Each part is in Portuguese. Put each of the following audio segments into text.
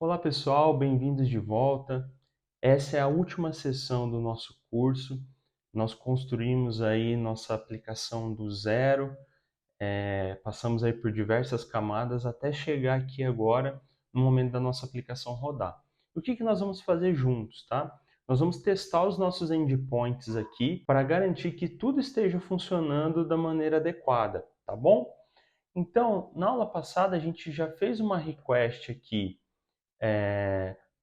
Olá pessoal, bem-vindos de volta. Essa é a última sessão do nosso curso. Nós construímos aí nossa aplicação do zero, passamos aí por diversas camadas até chegar aqui agora no momento da nossa aplicação rodar. O que nós vamos fazer juntos, tá? Nós vamos testar os nossos endpoints aqui para garantir que tudo esteja funcionando da maneira adequada, tá bom? Então, na aula passada a gente já fez uma request aqui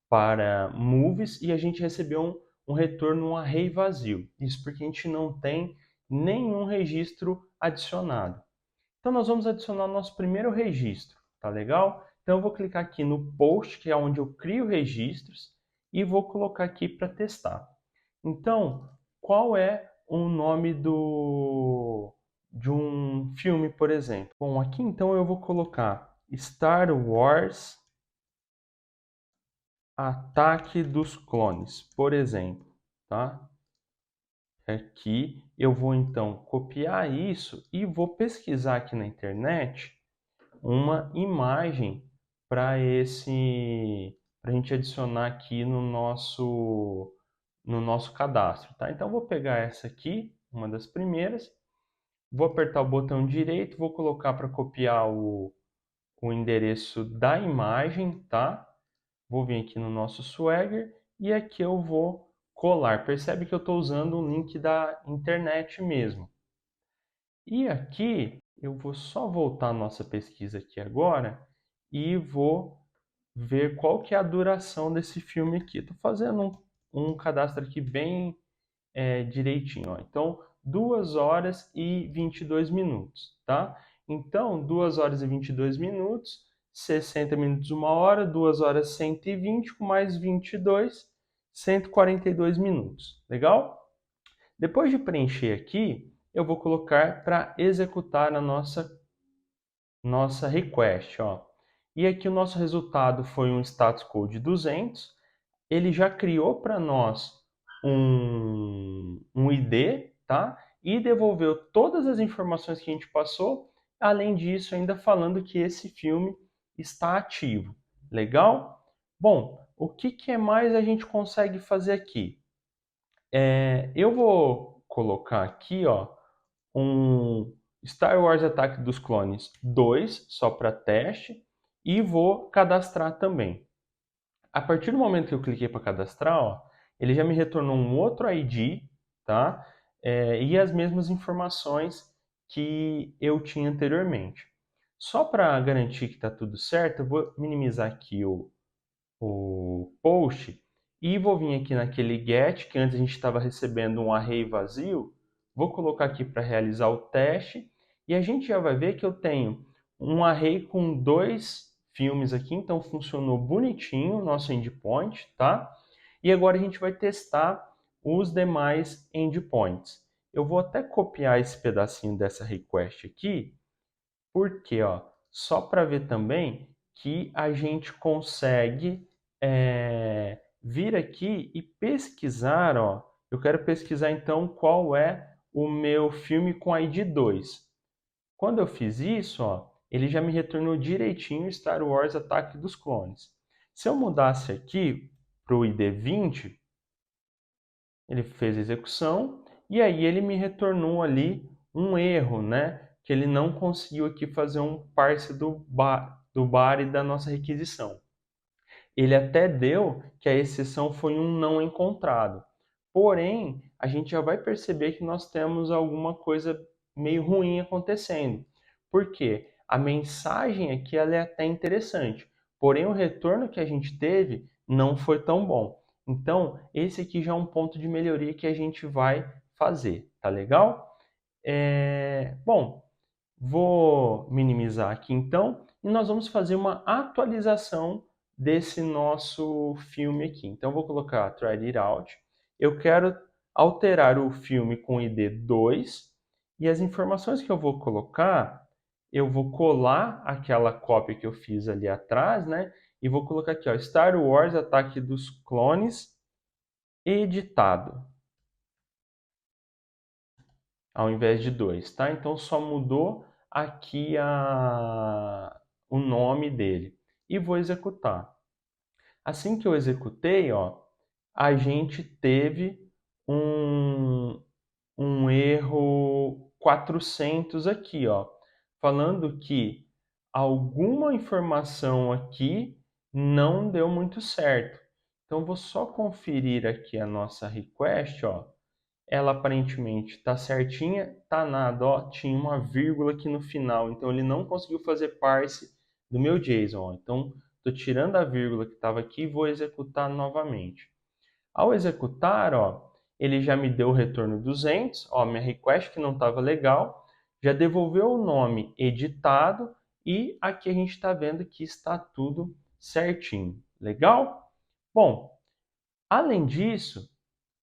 para movies e a gente recebeu um retorno, um array vazio. Isso porque a gente não tem nenhum registro adicionado. Então nós vamos adicionar o nosso primeiro registro, tá legal? Então eu vou clicar aqui no post, que é onde eu crio registros, e vou colocar aqui para testar. Então, qual é o nome de um filme, por exemplo? Bom, aqui então eu vou colocar Star Wars Ataque dos Clones, por exemplo, tá? Aqui eu vou então copiar isso e vou pesquisar aqui na internet uma imagem para para a gente adicionar aqui no nosso cadastro, tá? Então eu vou pegar essa aqui, uma das primeiras, vou apertar o botão direito, vou colocar para copiar o endereço da imagem, tá? Vou vir aqui no nosso Swagger e aqui eu vou colar. Percebe que eu estou usando um link da internet mesmo. E aqui eu vou só voltar a nossa pesquisa aqui agora e vou ver qual que é a duração desse filme aqui. Estou fazendo um cadastro aqui bem direitinho. Ó. Então, 2 horas e 22 minutos, tá? Então, 2 horas e 22 minutos, 60 minutos, 1 hora, 2 horas 120, com mais 22, 142 minutos. Legal? Depois de preencher aqui, eu vou colocar para executar a nossa request. Ó. E aqui o nosso resultado foi um status code 200. Ele já criou para nós um ID, tá? E devolveu todas as informações que a gente passou. Além disso, ainda falando que esse filme está ativo. Legal? Bom, o que mais a gente consegue fazer aqui? Eu vou colocar aqui, ó, um Star Wars Ataque dos Clones 2, só para teste, e vou cadastrar também. A partir do momento que eu cliquei para cadastrar, ó, ele já me retornou um outro ID, tá? E as mesmas informações que eu tinha anteriormente. Só para garantir que está tudo certo, eu vou minimizar aqui o post e vou vir aqui naquele get, que antes a gente estava recebendo um array vazio, vou colocar aqui para realizar o teste e a gente já vai ver que eu tenho um array com 2 filmes aqui, então funcionou bonitinho o nosso endpoint, tá? E agora a gente vai testar os demais endpoints. Eu vou até copiar esse pedacinho dessa request aqui, porque, ó, só para ver também que a gente consegue vir aqui e pesquisar, ó. Eu quero pesquisar então qual é o meu filme com ID 2. Quando eu fiz isso, ó, ele já me retornou direitinho Star Wars Ataque dos Clones. Se eu mudasse aqui para o ID 20, ele fez a execução e aí ele me retornou ali um erro, né? Que ele não conseguiu aqui fazer um parse do body da nossa requisição. Ele até deu que a exceção foi um não encontrado. Porém, a gente já vai perceber que nós temos alguma coisa meio ruim acontecendo. Por quê? A mensagem aqui ela é até interessante, porém o retorno que a gente teve não foi tão bom. Então, esse aqui já é um ponto de melhoria que a gente vai fazer, tá legal? Bom, vou minimizar aqui então e nós vamos fazer uma atualização desse nosso filme aqui. Então, eu vou colocar try it out. Eu quero alterar o filme com ID 2 e as informações que eu vou colocar, eu vou colar aquela cópia que eu fiz ali atrás, né? E vou colocar aqui, ó, Star Wars Ataque dos Clones editado, ao invés de 2, tá? Então só mudou aqui o nome dele. E vou executar. Assim que eu executei, ó, a gente teve um, um erro 400 aqui, ó, falando que alguma informação aqui não deu muito certo. Então, vou só conferir aqui a nossa request, ó. Ela aparentemente está certinha, tá nada, ó, tinha uma vírgula aqui no final, então ele não conseguiu fazer parse do meu JSON, ó. Então, estou tirando a vírgula que estava aqui e vou executar novamente. Ao executar, ó, ele já me deu o retorno 200, ó, minha request que não estava legal, já devolveu o nome editado e aqui a gente está vendo que está tudo certinho. Legal? Bom, além disso,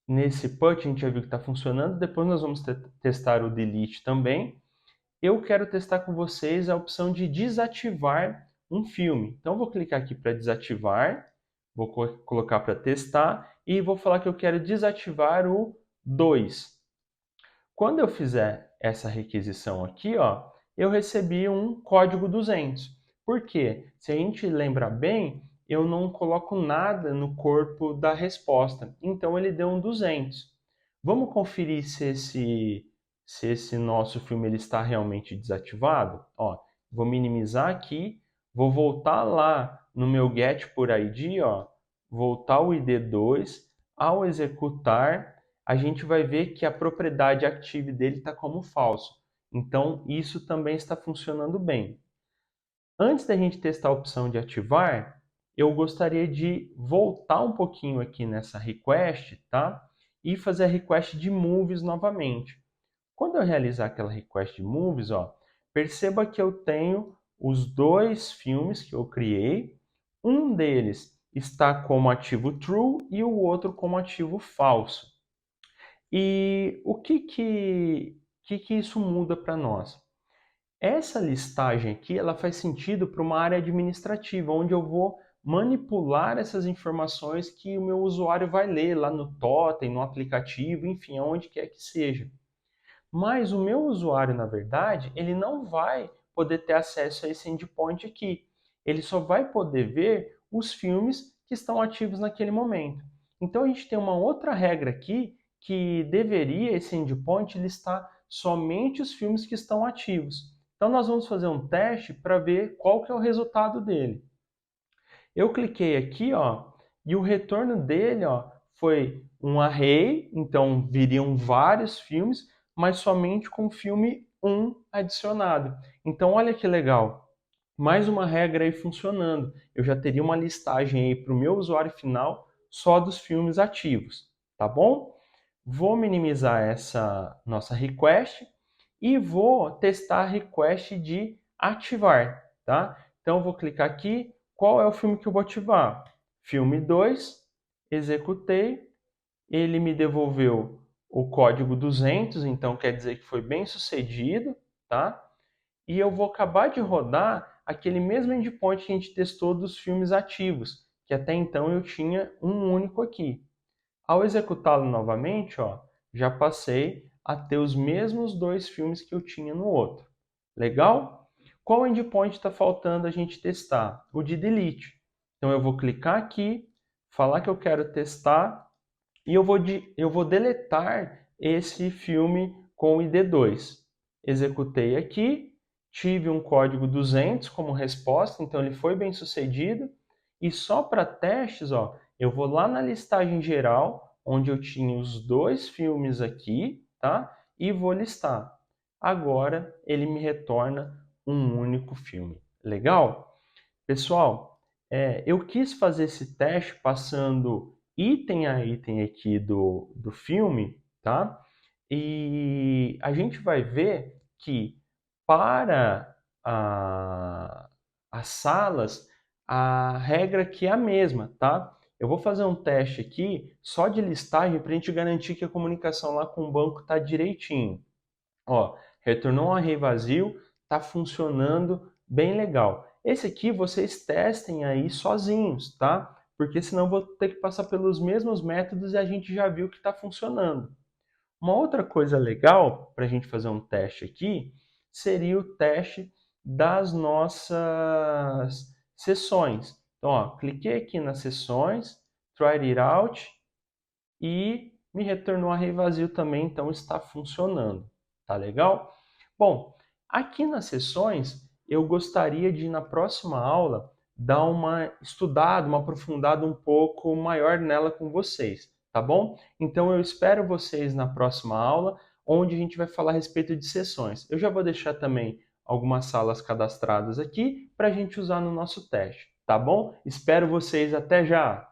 nesse put a gente já viu que está funcionando, depois nós vamos testar o delete também. Eu quero testar com vocês a opção de desativar um filme. Então, eu vou clicar aqui para desativar, vou colocar para testar e vou falar que eu quero desativar o 2. Quando eu fizer essa requisição aqui, ó, eu recebi um código 200. Por quê? Se a gente lembra bem, eu não coloco nada no corpo da resposta. Então, ele deu um 200. Vamos conferir se esse nosso filme ele está realmente desativado? Ó, vou minimizar aqui, vou voltar lá no meu get por ID, ó, voltar o ID2, ao executar, a gente vai ver que a propriedade active dele está como falso. Então, isso também está funcionando bem. Antes da gente testar a opção de ativar, eu gostaria de voltar um pouquinho aqui nessa request, tá? E fazer a request de movies novamente. Quando eu realizar aquela request de movies, ó, perceba que eu tenho os dois filmes que eu criei. Um deles está como ativo true e o outro como ativo falso. E o que isso muda para nós? Essa listagem aqui, ela faz sentido para uma área administrativa, onde eu vou manipular essas informações que o meu usuário vai ler lá no totem, no aplicativo, enfim, aonde quer que seja. Mas o meu usuário, na verdade, ele não vai poder ter acesso a esse endpoint aqui. Ele só vai poder ver os filmes que estão ativos naquele momento. Então a gente tem uma outra regra aqui que deveria esse endpoint listar somente os filmes que estão ativos. Então nós vamos fazer um teste para ver qual que é o resultado dele. Eu cliquei aqui, ó, e o retorno dele, ó, foi um array, então viriam vários filmes, mas somente com o filme 1 adicionado. Então olha que legal, mais uma regra aí funcionando. Eu já teria uma listagem aí para o meu usuário final só dos filmes ativos, tá bom? Vou minimizar essa nossa request e vou testar a request de ativar, tá? Então, eu vou clicar aqui, qual é o filme que eu vou ativar? Filme 2, executei, ele me devolveu o código 200, então quer dizer que foi bem sucedido, tá? E eu vou acabar de rodar aquele mesmo endpoint que a gente testou dos filmes ativos, que até então eu tinha um único aqui. Ao executá-lo novamente, ó, já passei a ter os mesmos dois filmes que eu tinha no outro. Legal? Qual endpoint está faltando a gente testar? O de delete. Então eu vou clicar aqui, falar que eu quero testar e eu vou deletar esse filme com o ID2. Executei aqui, tive um código 200 como resposta, então ele foi bem sucedido. E só para testes, ó, eu vou lá na listagem geral, onde eu tinha os dois filmes aqui, tá? E vou listar. Agora ele me retorna um único filme. Legal? Pessoal, eu quis fazer esse teste passando item a item aqui do filme, tá? E a gente vai ver que para as salas, a regra aqui é a mesma, tá? Eu vou fazer um teste aqui só de listagem para a gente garantir que a comunicação lá com o banco está direitinho. Ó, retornou um array vazio, está funcionando bem legal. Esse aqui vocês testem aí sozinhos, tá? Porque senão eu vou ter que passar pelos mesmos métodos e a gente já viu que está funcionando. Uma outra coisa legal para a gente fazer um teste aqui seria o teste das nossas sessões. Então, ó, cliquei aqui nas sessões, try it out e me retornou array vazio também, então está funcionando. Tá legal? Bom, aqui nas sessões, eu gostaria de, na próxima aula, dar uma estudada, uma aprofundada um pouco maior nela com vocês, tá bom? Então, eu espero vocês na próxima aula, onde a gente vai falar a respeito de sessões. Eu já vou deixar também algumas salas cadastradas aqui para a gente usar no nosso teste, tá bom? Espero vocês, até já!